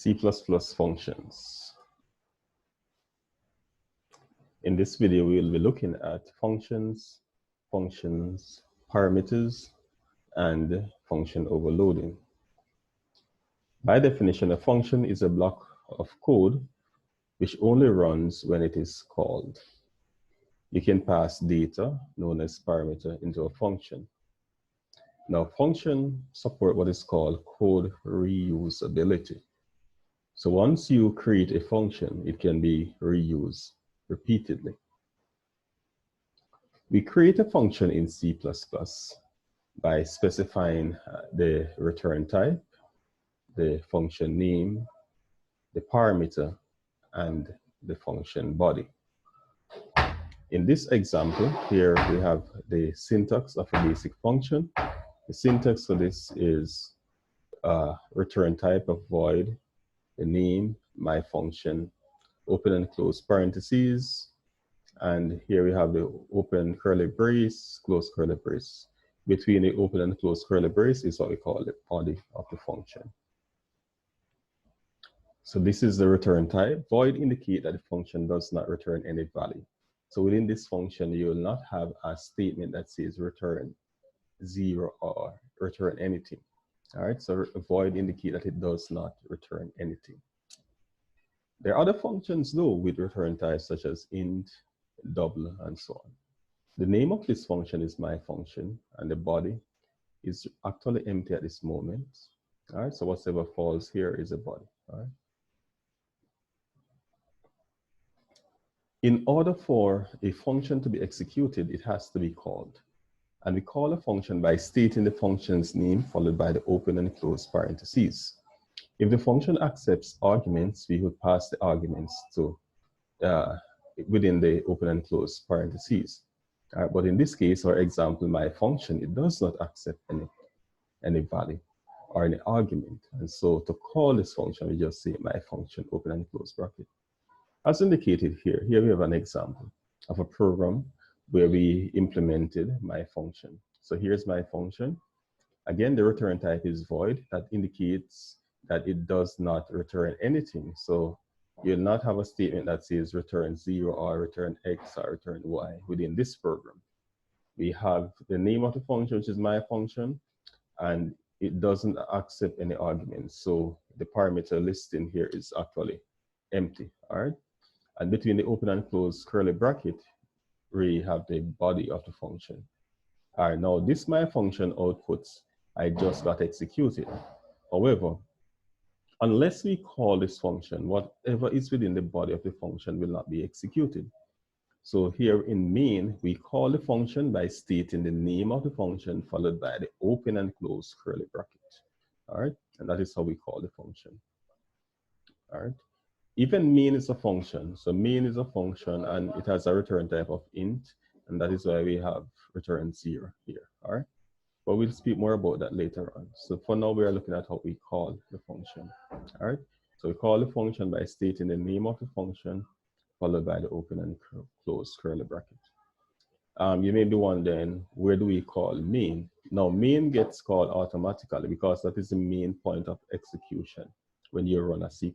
C++ functions. In this video, we will be looking at functions, parameters, and function overloading. By definition, a function is a block of code which only runs when it is called. You can pass data, known as parameter, into a function. Now, functions support what is called code reusability. So once you create a function, it can be reused repeatedly. We create a function in C++ by specifying the return type, the function name, the parameter, and the function body. In this example, here we have the syntax of a basic function. The syntax for this is return type of void, the name, my function, open and close parentheses, and here we have the open curly brace, close curly brace. Between the open and close curly brace is what we call the body of the function. So this is the return type. Void indicates that the function does not return any value. So within this function, you will not have a statement that says return 0 or return anything. All right, so void indicates that it does not return anything. There are other functions though with return types such as int, double, and so on. The name of this function is my function, and the body is actually empty at this moment. All right, so whatever falls here is a body. All right. In order for a function to be executed, it has to be called. And we call a function by stating the function's name followed by the open and close parentheses. If the function accepts arguments, we would pass the arguments to within the open and close parentheses. But in this case, our example, my function, it does not accept any value or any argument. And so to call this function, we just say my function, open and close bracket. As indicated here, we have an example of a program where we implemented my function. So here's my function. Again, the return type is void. That indicates that it does not return anything. So you'll not have a statement that says return 0 or return X or return Y within this program. We have the name of the function, which is my function, and it doesn't accept any arguments. So the parameter listing here is actually empty, all right? And between the open and close curly bracket, we have the body of the function. All right, now this my function outputs, I just got executed. However, unless we call this function, whatever is within the body of the function will not be executed. So here in main, we call the function by stating the name of the function followed by the open and close curly bracket. All right, and that is how we call the function. All right. Even main is a function. So main is a function and it has a return type of int, and that is why we have return 0 here, all right? But we'll speak more about that later on. So for now, we are looking at how we call the function, all right? So we call the function by stating the name of the function, followed by the open and close curly bracket. You may be wondering, where do we call main? Now, main gets called automatically because that is the main point of execution when you run a C++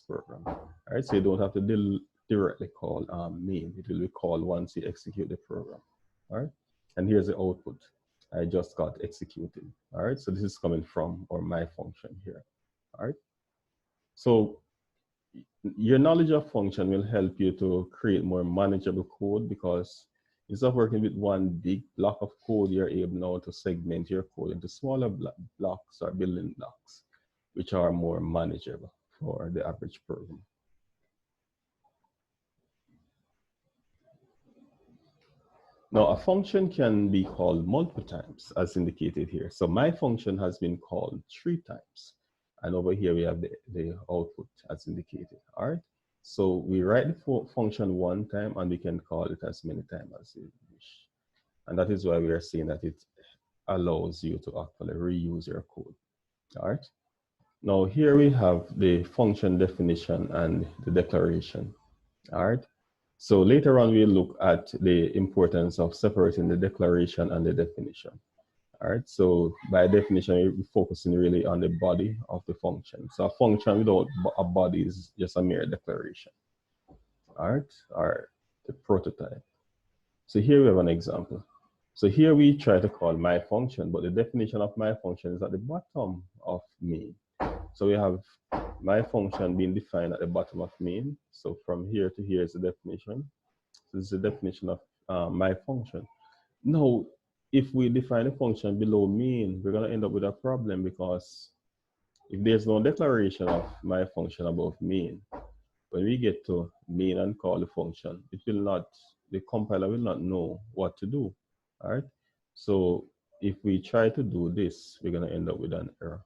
program. All right, so you don't have to directly call main. It will be called once you execute the program. All right, and here's the output. I just got executed. All right, so this is coming from or my function here. All right, so your knowledge of function will help you to create more manageable code because instead of working with one big block of code, you're able now to segment your code into smaller blocks or building blocks, which are more manageable for the average program. Now, a function can be called multiple times, as indicated here. So my function has been called 3 times. And over here, we have the output as indicated, all right? So we write the function 1 time, and we can call it as many times as you wish. And that is why we are saying that it allows you to actually reuse your code, all right? Now here we have the function definition and the declaration, all right? So later on we'll look at the importance of separating the declaration and the definition. All right, so by definition, we're focusing really on the body of the function. So a function without a body is just a mere declaration. All right, or the prototype. So here we have an example. So here we try to call my function, but the definition of my function is at the bottom of main. So we have my function being defined at the bottom of main. So from here to here is the definition. So this is the definition of my function. Now, if we define a function below main, we're going to end up with a problem, because if there's no declaration of my function above main, when we get to main and call the function, it will not, the compiler will not know what to do. All right. So if we try to do this, we're going to end up with an error.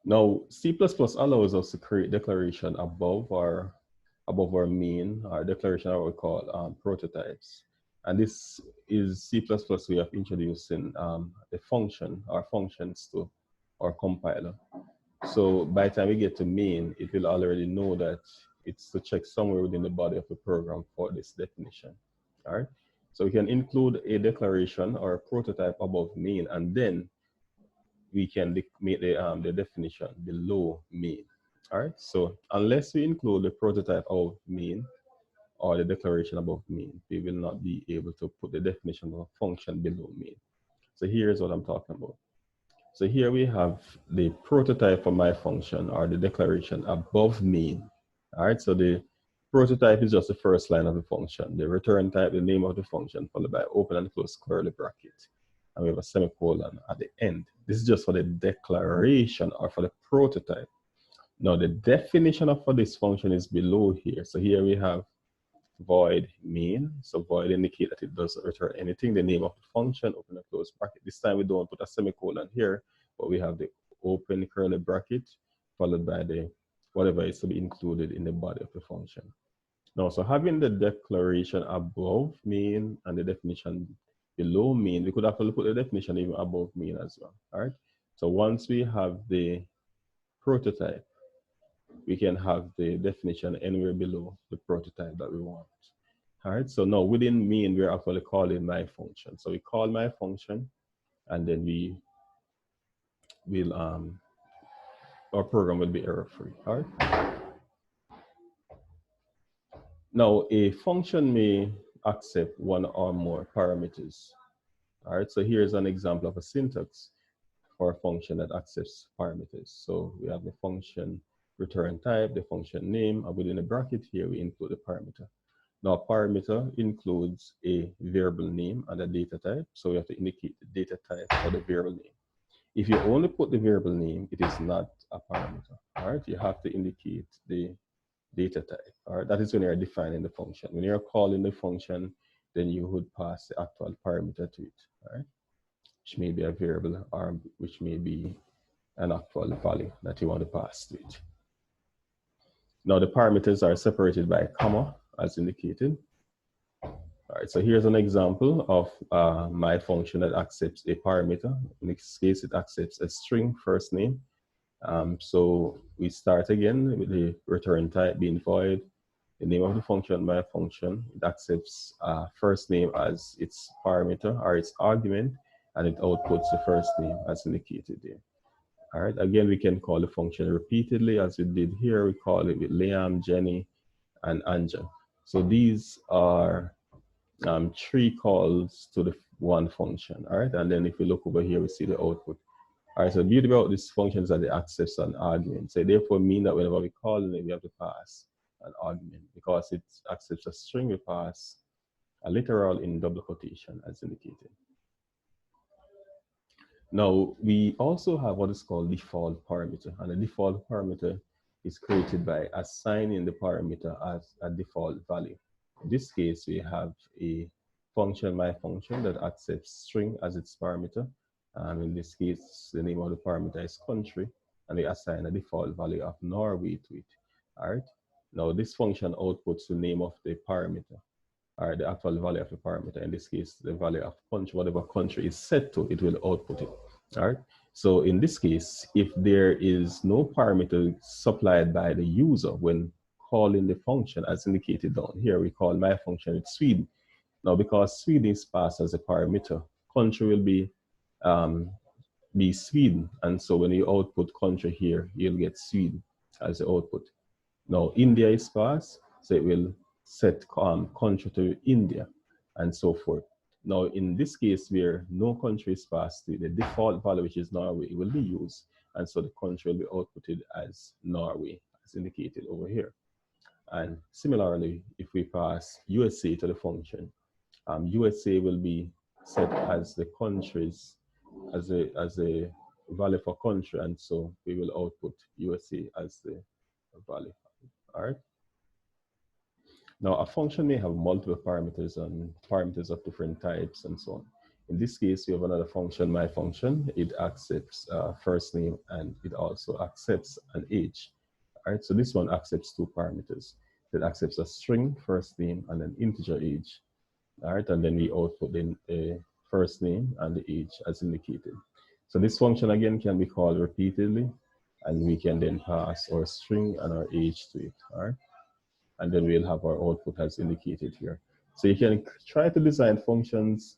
Now, C++ allows us to create declaration above our main, our declaration of what we call prototypes. And this is C++ we have introducing a function or functions to our compiler. So by the time we get to main, it will already know that it's to check somewhere within the body of the program for this definition. All right. So we can include a declaration or a prototype above main, and then we can make the definition below main. All right. So unless we include the prototype of main or the declaration above main, we will not be able to put the definition of a function below main. So here's what I'm talking about. So here we have the prototype for my function, or the declaration above main. All right, so the prototype is just the first line of the function. The return type, the name of the function, followed by open and close curly bracket. And we have a semicolon at the end. This is just for the declaration or for the prototype. Now the definition of for this function is below here. So here we have void main. So void indicate that it doesn't return anything. The name of the function, open and close bracket. This time we don't put a semicolon here, but we have the open curly bracket followed by the whatever is to be included in the body of the function. Now, so having the declaration above main and the definition below main, we could actually put the definition even above main as well. All right. So once we have the prototype, we can have the definition anywhere below the prototype that we want. All right, so now within main, we're actually calling my function. So we call my function, and then our program will be error-free. All right. Now, a function may accept one or more parameters. All right, so here's an example of a syntax for a function that accepts parameters. So we have the function return type, the function name, and within the bracket here, we include the parameter. Now, a parameter includes a variable name and a data type. So we have to indicate the data type for the variable name. If you only put the variable name, it is not a parameter. All right, you have to indicate the data type. All right, that is when you're defining the function. When you're calling the function, then you would pass the actual parameter to it. All right, which may be a variable or which may be an actual value that you want to pass to it. Now the parameters are separated by a comma as indicated. All right, so here's an example of my function that accepts a parameter. In this case, it accepts a string first name. So we start again with the return type being void. The name of the function, my function, it accepts first name as its parameter or its argument, and it outputs the first name as indicated there. All right, again, we can call the function repeatedly as we did here. We call it with Liam, Jenny, and Anja. So these are 3 calls to the one function. All right, and then if we look over here, we see the output. All right, so the beauty about this function is that it accepts an argument. So therefore mean that whenever we call it, we have to pass an argument. Because it accepts a string, we pass a literal in double quotation as indicated. Now, we also have what is called default parameter, and the default parameter is created by assigning the parameter as a default value. In this case, we have a function, my function, that accepts string as its parameter. In this case, the name of the parameter is country, and we assign a default value of Norway to it. All right. Now, this function outputs the name of the parameter, or the actual value of the parameter. In this case, the value of country, whatever country is set to, it will output it. All right. So in this case, if there is no parameter supplied by the user when calling the function as indicated down here, we call my function with Sweden. Now, because Sweden is passed as a parameter, country will be Sweden. And so when you output country here, you'll get Sweden as the output. Now India is passed, so it will set country to India and so forth. Now in this case where no country is passed, the default value, which is Norway, will be used. And so the country will be outputted as Norway, as indicated over here. And similarly, if we pass USA to the function, USA will be set as the countries, as a value for country, and so we will output USA as the value. All right. Now a function may have multiple parameters and parameters of different types and so on. In this case, we have another function, my function. It accepts first name and it also accepts an age. All right, so this one accepts two parameters. It accepts a string, first name, and an integer age. All right, and then we output the first name and the age as indicated. So this function again can be called repeatedly, and we can then pass our string and our age to it. All right, and then we'll have our output as indicated here. So you can try to design functions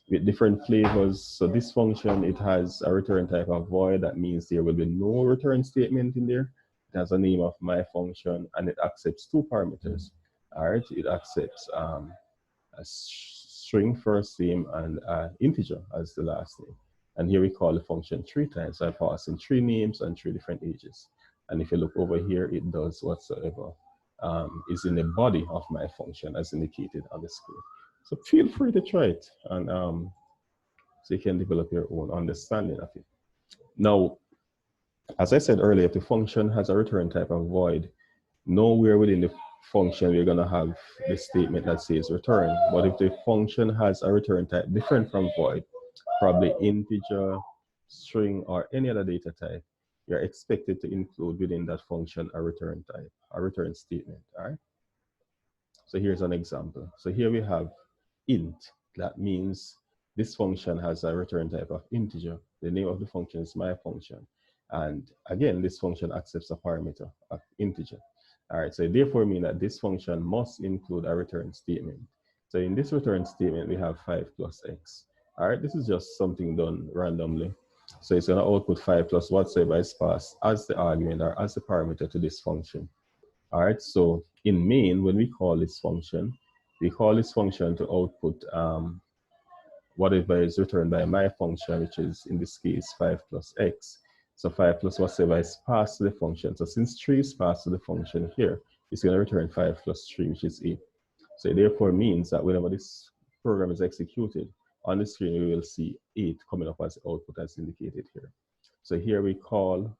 with different flavors. So this function, it has a return type of void. That means there will be no return statement in there. It has a name of my function, and it accepts two parameters. All right, it accepts a string first name and integer as the last name. And here we call the function 3 times. So I pass in 3 names and 3 different ages. And if you look over here, it does whatsoever is in the body of my function as indicated on the screen. So feel free to try it, and so you can develop your own understanding of it. Now, as I said earlier, if the function has a return type of void, nowhere within the function we're going to have the statement that says return. But if the function has a return type different from void, probably integer, string, or any other data type, you're expected to include within that function a return type, a return statement. All right. So here's an example. So here we have int. That means this function has a return type of integer. The name of the function is my function. And again, this function accepts a parameter of integer. All right, so therefore mean that this function must include a return statement. So in this return statement, we have 5 plus x. All right, this is just something done randomly. So it's going to output 5 plus whatsoever is passed as the argument or as the parameter to this function. All right, so in main, when we call this function, we call this function to output whatever is returned by my function, which is in this case 5 plus x. So 5 plus whatever is passed to the function. So since 3 is passed to the function here, it's going to return 5 plus 3, which is 8. So it therefore means that whenever this program is executed, on the screen we will see 8 coming up as output as indicated here. So here we call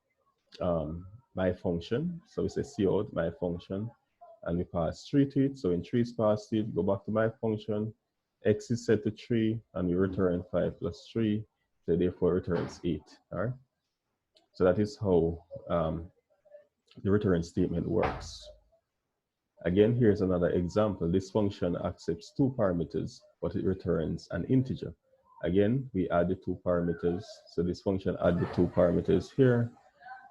my function. So we say cout my function, and we pass 3 to it. So when 3 is passed to it, go back to my function. X is set to 3, and we return 5 plus 3. So therefore returns 8. All right. So that is how the return statement works. Again, here's another example. This function accepts 2 parameters, but it returns an integer. Again, we add the 2 parameters. So this function adds the 2 parameters here,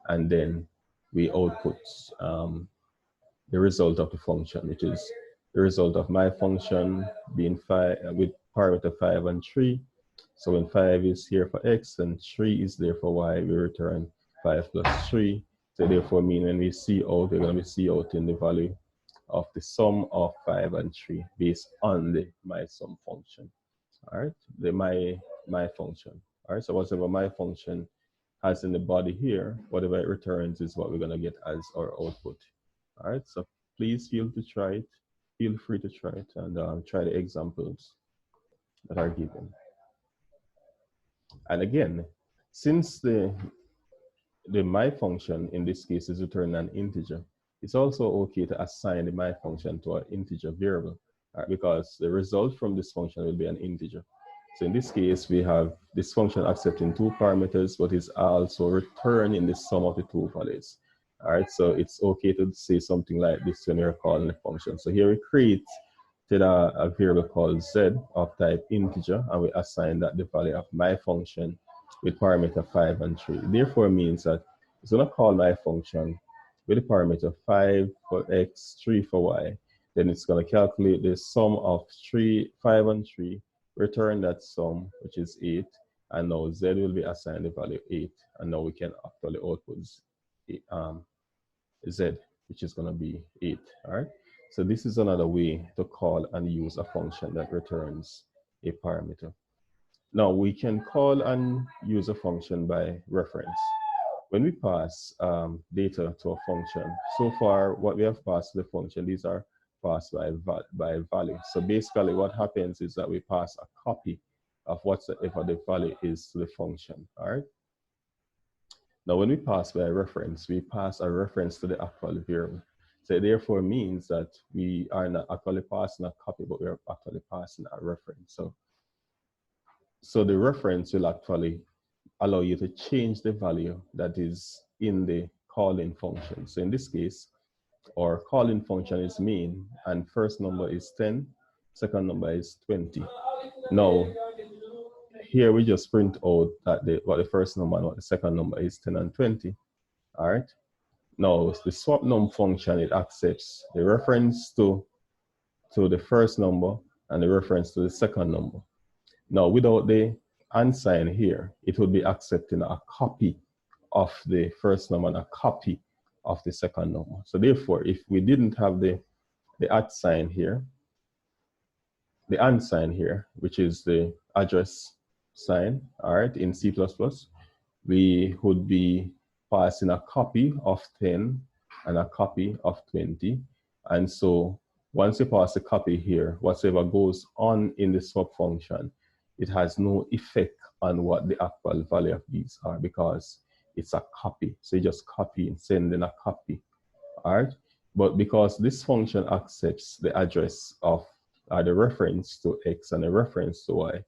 and then we output the result of the function, which is the result of my function being 5 with parameter 5 and 3. So when 5 is here for x and 3 is there for y, we return 5 plus 3. So therefore mean when we see out, we're going to be see out in the value of the sum of 5 and 3 based on the my sum function. All right, the my function. All right, so whatever my function has in the body here, whatever it returns is what we're going to get as our output. All right, so please feel free to try it and try the examples that are given. And again, since the my function in this case is returning an integer, it's also okay to assign the my function to an integer variable, right? Because the result from this function will be an integer. So in this case, we have this function accepting 2 parameters, but is also returning the sum of the 2 values. All right, so it's okay to say something like this when you're calling the function. So here we created a variable called z of type integer, and we assign that the value of my function with parameter 5 and 3. Therefore means that it's going to call my function with the parameter 5 for x, 3 for y. Then it's going to calculate the sum of 5 and 3 return that sum, which is 8, and now z will be assigned the value 8, and now we can actually output z, which is going to be 8. All right. So this is another way to call and use a function that returns a parameter. Now we can call and use a function by reference. When we pass data to a function, so far what we have passed to the function, these are passed by value. So basically what happens is that we pass a copy of whatever the value is to the function. All right. Now, when we pass by a reference, we pass a reference to the actual variable. So it therefore means that we are not actually passing a copy, but we are actually passing a reference. So the reference will actually allow you to change the value that is in the calling function. So in this case, our calling function is main, and first number is 10, second number is 20. Now, here we just print out that what the first number and what the second number is 10 and 20. All right. Now the swap num function, it accepts the reference to the first number and the reference to the second number. Now without the unsigned here, it would be accepting a copy of the first number and a copy of the second number. So therefore, if we didn't have the @sign here, the unsigned here, which is the address sign, all right, in C++, we would be passing a copy of 10 and a copy of 20. And so once you pass a copy here, whatever goes on in the swap function, it has no effect on what the actual value of these are because it's a copy. So you just copy and send in a copy, all right? But because this function accepts the address of the reference to X and a reference to Y,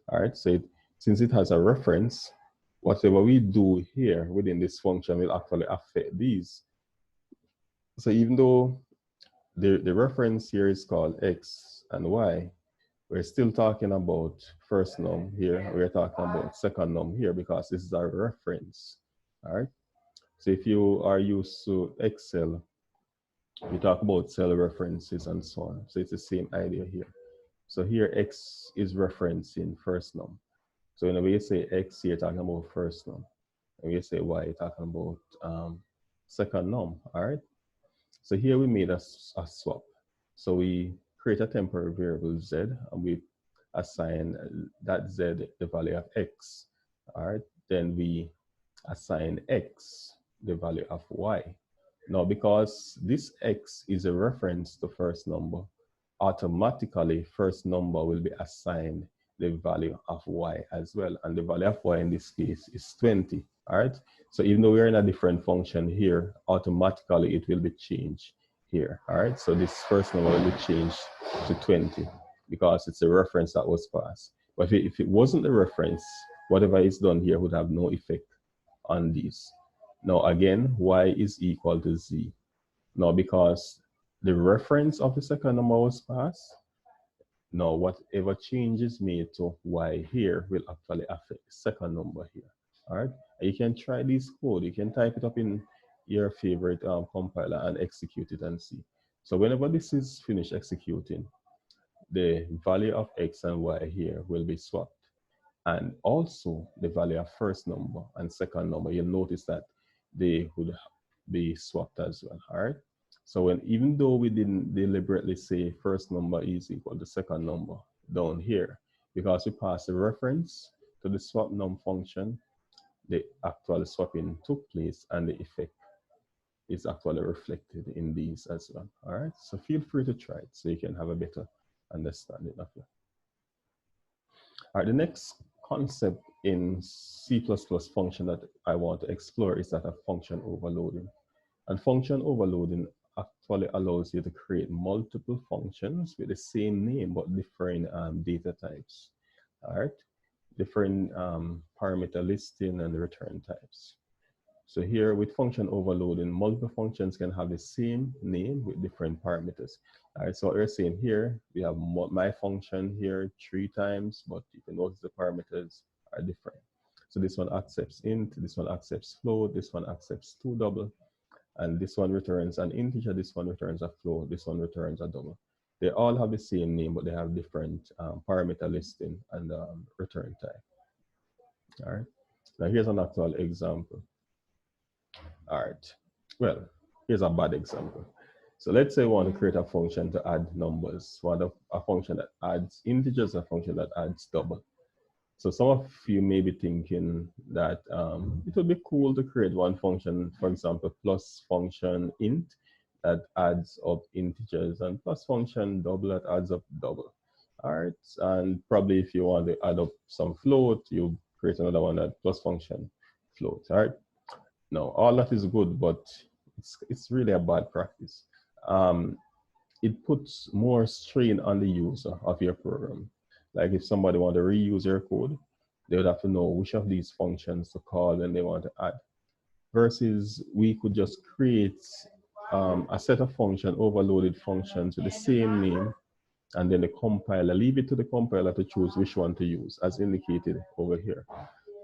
all right? So since it has a reference, whatever we do here within this function will actually affect these. So even though the reference here is called X and Y, we're still talking about first num here. We're talking about second num here because this is our reference. All right. So if you are used to Excel, we talk about cell references and so on. So it's the same idea here. So here X is referencing first num. So whenever you say X, you're talking about first num. And we say Y, you're talking about second num. All right. So here we made a swap. So we create a temporary variable Z and we assign that Z the value of X. All right. Then we assign X the value of Y. Now, because this X is a reference to first number, automatically first number will be assigned the value of Y as well. And the value of Y in this case is 20. All right. So even though we're in a different function here, automatically it will be changed here. All right. So this first number will be changed to 20 because it's a reference that was passed. But if it wasn't a reference, whatever is done here would have no effect on these. Now again, Y is equal to Z. Now because the reference of the second number was passed, now whatever changes made to Y here will actually affect the second number here. All right. You can try this code. You can type it up in your favorite compiler and execute it and see. So whenever this is finished executing, the value of X and Y here will be swapped. And also the value of first number and second number, you'll notice that they would be swapped as well. All right. So even though we didn't deliberately say first number is equal to second number down here, because we passed a reference to the swap num function, the actual swapping took place and the effect is actually reflected in these as well. All right. So feel free to try it so you can have a better understanding of it. All right. The next concept in C++ function that I want to explore is that of function overloading. And function overloading actually allows you to create multiple functions with the same name but different data types. All right, different parameter listing and return types. So here with function overloading, multiple functions can have the same name with different parameters. All right, so what we're saying here, we have my function here 3 times, but you can notice the parameters are different. So this one accepts int, this one accepts float, this one accepts 2 double, and this one returns an integer, this one returns a float, this one returns a double. They all have the same name, but they have different parameter listing and return type. All right. Now here's an actual example. All right. Well, here's a bad example. So let's say we want to create a function to add numbers. We want a function that adds integers, a function that adds double. So some of you may be thinking that it would be cool to create one function, for example, plus function int that adds up integers, and plus function double that adds up double. All right. And probably if you want to add up some float, you create another one that plus function float. All right. No, all that is good, but it's really a bad practice. It puts more strain on the user of your program. Like if somebody want to reuse your code, they would have to know which of these functions to call when they want to add. Versus we could just create a set of function, overloaded functions with the same name, and then the compiler, leave it to the compiler to choose which one to use, as indicated over here.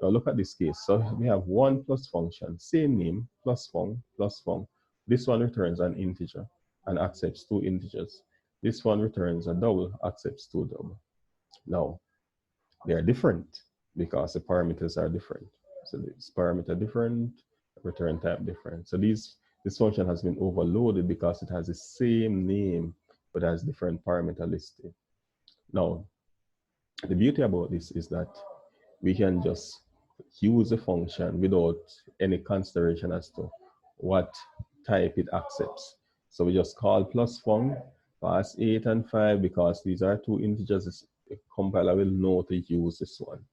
Now look at this case. So we have one plus function, same name, plus fun, plus fun. This one returns an integer and accepts two integers. This one returns a double, accepts two double. Now, they are different because the parameters are different. So this parameter different, return type different. So this function has been overloaded because it has the same name, but has different parameter listing. Now, the beauty about this is that we can just use the function without any consideration as to what type it accepts. So we just call plus fun, pass 8 and 5 because these are two integers. The compiler will know to use this one.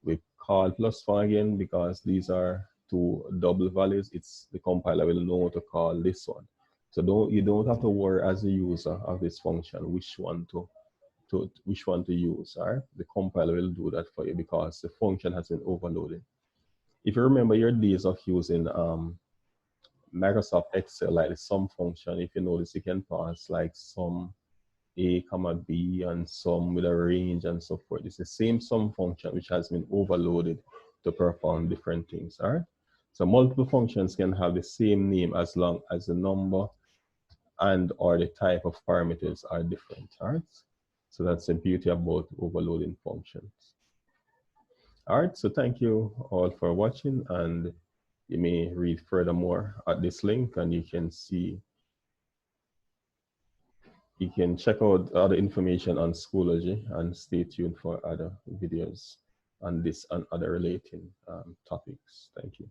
We call plus fun again because these are two double values. The compiler will know to call this one. So you don't have to worry as a user of this function which one to use. All right? The compiler will do that for you because the function has been overloaded. If you remember your days of using Microsoft Excel, like the sum function, if you notice, you can pass like sum A comma B and sum with a range and so forth. It's the same sum function which has been overloaded to perform different things. All right. So multiple functions can have the same name as long as the number and or the type of parameters are different. All right. So that's the beauty about overloading functions. All right, so thank you all for watching, and you may read further more at this link, and you can check out other information on Schoology, and stay tuned for other videos on this and other relating topics. Thank you.